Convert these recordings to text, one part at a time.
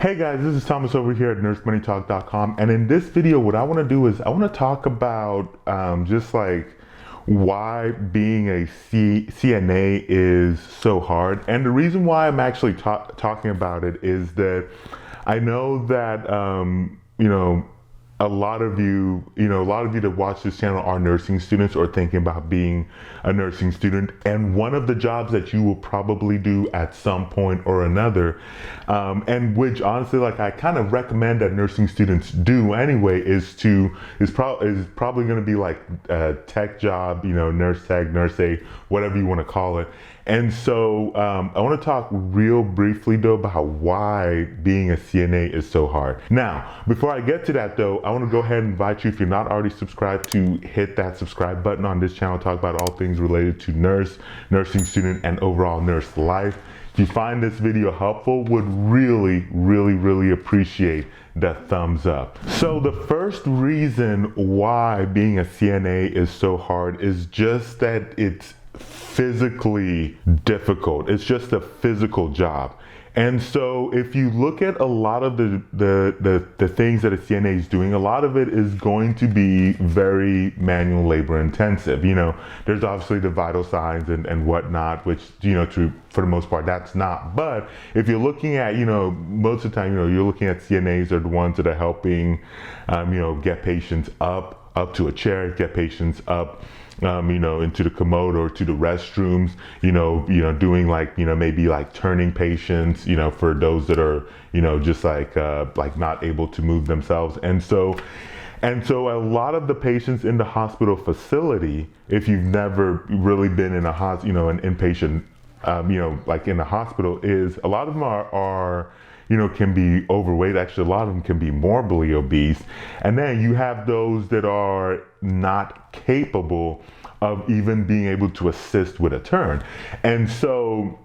Hey guys, this is Thomas over here at NurseMoneyTalk.com, and in this video what I want to do is I want to talk about just like why being a CNA is so hard. And the reason why I'm actually talking about it is that I know that a lot of you that watch this channel are nursing students or thinking about being a nursing student. And one of the jobs that you will probably do at some point or another, and which honestly, like I kind of recommend that nursing students do anyway, is probably going to be like a tech job, nurse tech, nurse aide, whatever you want to call it. And so I want to talk real briefly though about why being a CNA is so hard. Now, before I get to that though, I want to go ahead and invite you, if you're not already subscribed, to hit that subscribe button on this channel. Talk about all things related to nursing student, and overall nurse life. If you find this video helpful, would really appreciate that thumbs up. So the first reason why being a CNA is so hard is just that it's physically difficult. It's just a physical job. And so if you look at a lot of the things that a CNA is doing, a lot of it is going to be very manual labor intensive. There's obviously the vital signs and whatnot, which, for the most part, that's not. But if you're looking at, most of the time, you're looking at CNAs are the ones that are helping, get patients up to a chair, get patients up, into the commode or to the restrooms, doing like, maybe like turning patients, for those that are, just like not able to move themselves. And so a lot of the patients in the hospital facility, if you've never really been in an inpatient, like in the hospital, is a lot of them are can be overweight. Actually, a lot of them can be morbidly obese. And then you have those that are not capable of even being able to assist with a turn. And so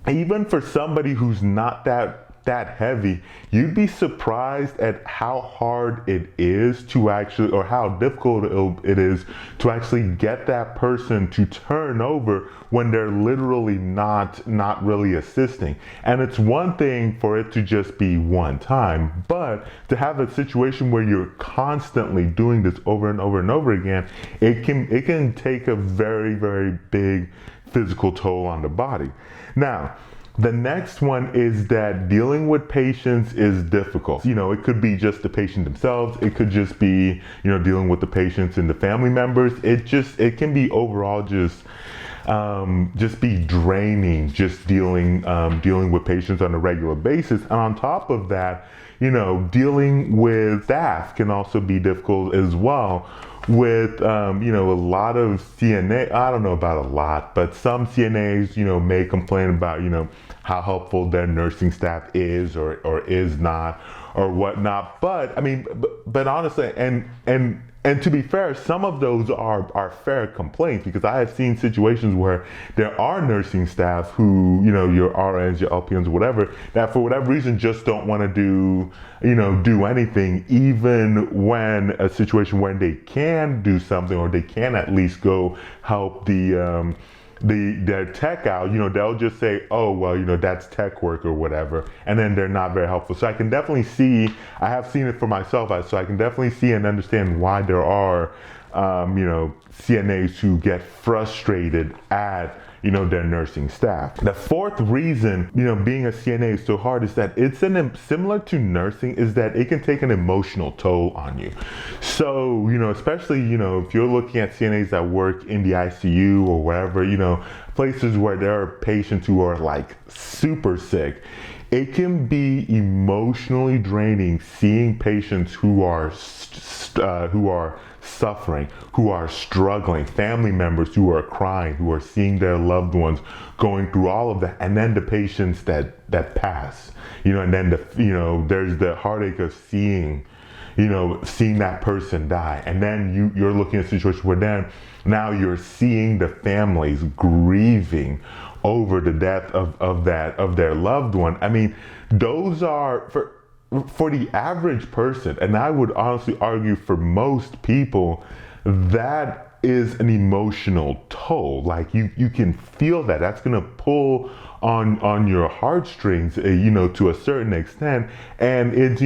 even for somebody who's not that heavy, you'd be surprised at how hard it is to actually, or how difficult it is to actually get that person to turn over when they're literally not really assisting. And it's one thing for it to just be one time, but to have a situation where you're constantly doing this over and over and over again, it can take a very big physical toll on the body. Now, the next one is that dealing with patients is difficult. It could be just the patient themselves. It could just be, dealing with the patients and the family members. It can be overall just be draining, just dealing with patients on a regular basis. And on top of that, dealing with staff can also be difficult as well. With a lot of CNA, I don't know about a lot, but some CNAs, may complain about, how helpful their nursing staff is or is not or whatnot. But I mean, but honestly, and to be fair, some of those are fair complaints, because I have seen situations where there are nursing staff who, your RNs, your LPNs, whatever, that for whatever reason just don't want to do anything, even when a situation where they can do something, or they can at least go help their tech out. They'll just say, oh, well, that's tech work or whatever, and then they're not very helpful. So I can definitely see, I have seen it for myself, so I can definitely see and understand why there are, CNAs who get frustrated at, their nursing staff. The fourth reason, being a CNA is so hard is that it's similar to nursing, is that it can take an emotional toll on you. So, especially, if you're looking at CNAs that work in the ICU or wherever, places where there are patients who are like super sick, it can be emotionally draining seeing patients who are suffering, who are struggling, family members who are crying, who are seeing their loved ones going through all of that, and then the patients that pass, and then there's the heartache of seeing that person die, and then you're looking at a situation where now you're seeing the families grieving over the death of their loved one. I mean, those are for the average person, and I would honestly argue for most people, that is an emotional toll. Like you can feel that. That's gonna pull on your heartstrings, to a certain extent. And it's,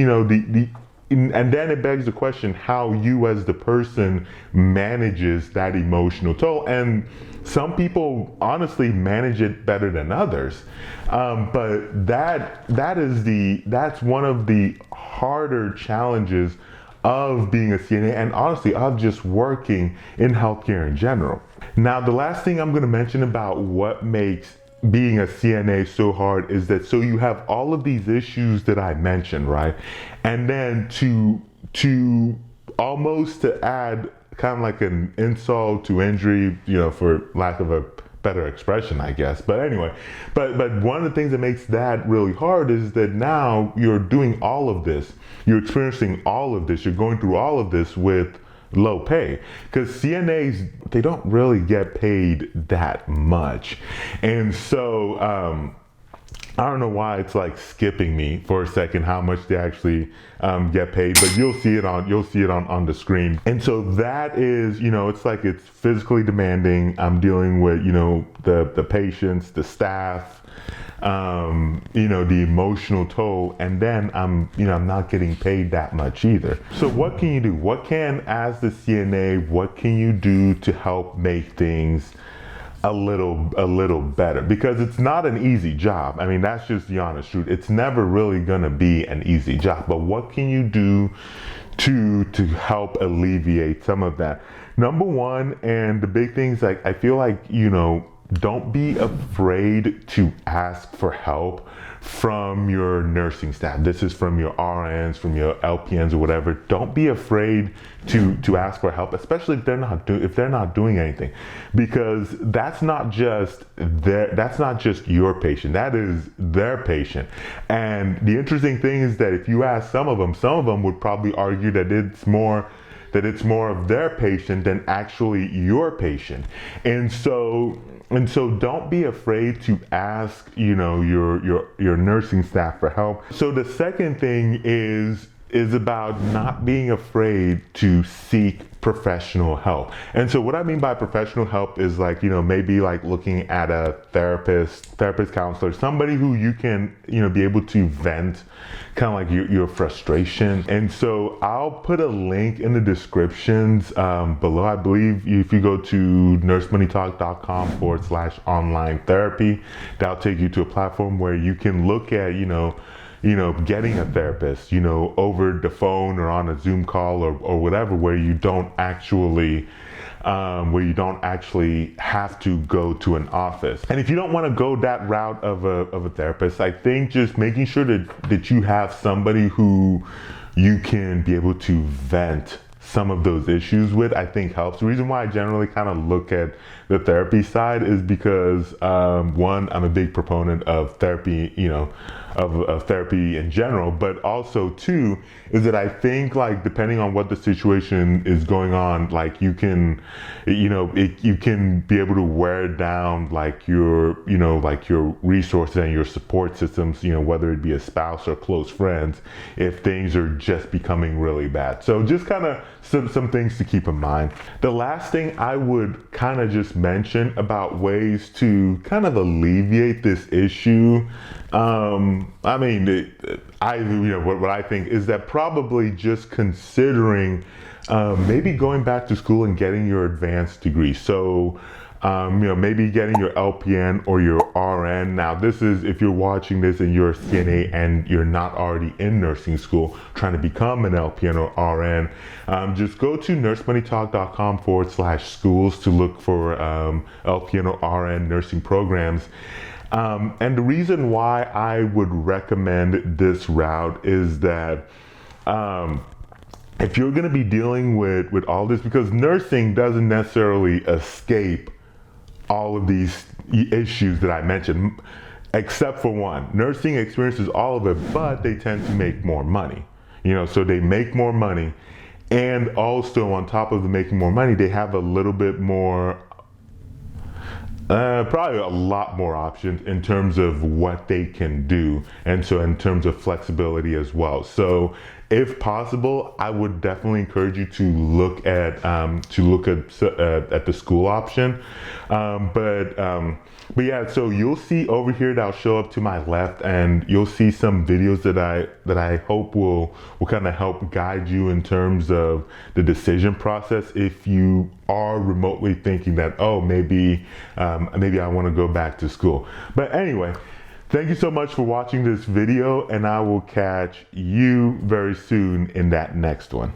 and then it begs the question how you as the person manages that emotional toll. And some people honestly manage it better than others. But that's one of the harder challenges of being a CNA, and honestly of just working in healthcare in general. Now, the last thing I'm going to mention about what makes being a CNA so hard is that, so you have all of these issues that I mentioned, right? And then to almost to add kind of like an insult to injury, for lack of a better expression, I guess. But anyway, but one of the things that makes that really hard is that now you're doing all of this, you're experiencing all of this, you're going through all of this with low pay, because CNAs, they don't really get paid that much. And so I don't know why it's like skipping me for a second how much they actually get paid, but you'll see it on the screen. And so that is, it's physically demanding. I'm dealing with, the patients, the staff, the emotional toll, and then I'm not getting paid that much either. So what can you do? As the CNA, what can you do to help make things a little better? Because it's not an easy job. I mean, that's just the honest truth. It's never really gonna be an easy job. But what can you do to help alleviate some of that? Number one, and the big things, like I feel like, don't be afraid to ask for help from your nursing staff. This is from your RNs, from your LPNs or whatever. Don't be afraid to ask for help, especially if they're not doing anything, because that's not just your patient. That is their patient. And the interesting thing is that if you ask some of them would probably argue that it's more of their patient than actually your patient. And so don't be afraid to ask, your nursing staff for help. So the second thing is about not being afraid to seek professional help. And so what I mean by professional help is like, maybe like looking at a therapist, counselor, somebody who you can, be able to vent kind of like your frustration. And so I'll put a link in the descriptions below. I believe if you go to NurseMoneyTalk.com/online therapy, that'll take you to a platform where you can look at, getting a therapist, over the phone or on a Zoom call or whatever, where you don't actually have to go to an office. And if you don't want to go that route of a therapist, I think just making sure that you have somebody who you can be able to vent some of those issues with, I think helps. The reason why I generally kind of look at the therapy side is because one, I'm a big proponent of therapy, of therapy in general, but also two, is that I think like depending on what the situation is going on, like you can, you can be able to wear down like your resources and your support systems, whether it be a spouse or close friends, if things are just becoming really bad. So just kind of some things to keep in mind. The last thing I would kind of just mention about ways to kind of alleviate this issue, what I think is that probably just considering maybe going back to school and getting your advanced degree. So maybe getting your LPN or your RN. Now, this is if you're watching this and you're a CNA and you're not already in nursing school trying to become an LPN or RN, just go to NurseMoneyTalk.com/schools to look for LPN or RN nursing programs. And the reason why I would recommend this route is that if you're going to be dealing with all this, because nursing doesn't necessarily escape all of these issues that I mentioned, except for one. Nursing experiences all of it, but they tend to make more money. So they make more money, and also on top of the making more money, they have a little bit more, probably a lot more options in terms of what they can do, and so in terms of flexibility as well. So if possible, I would definitely encourage you to look at the school option. But yeah, so you'll see over here that'll show up to my left, and you'll see some videos that I hope will kind of help guide you in terms of the decision process if you are remotely thinking that, oh, maybe I want to go back to school. But anyway, thank you so much for watching this video, and I will catch you very soon in that next one.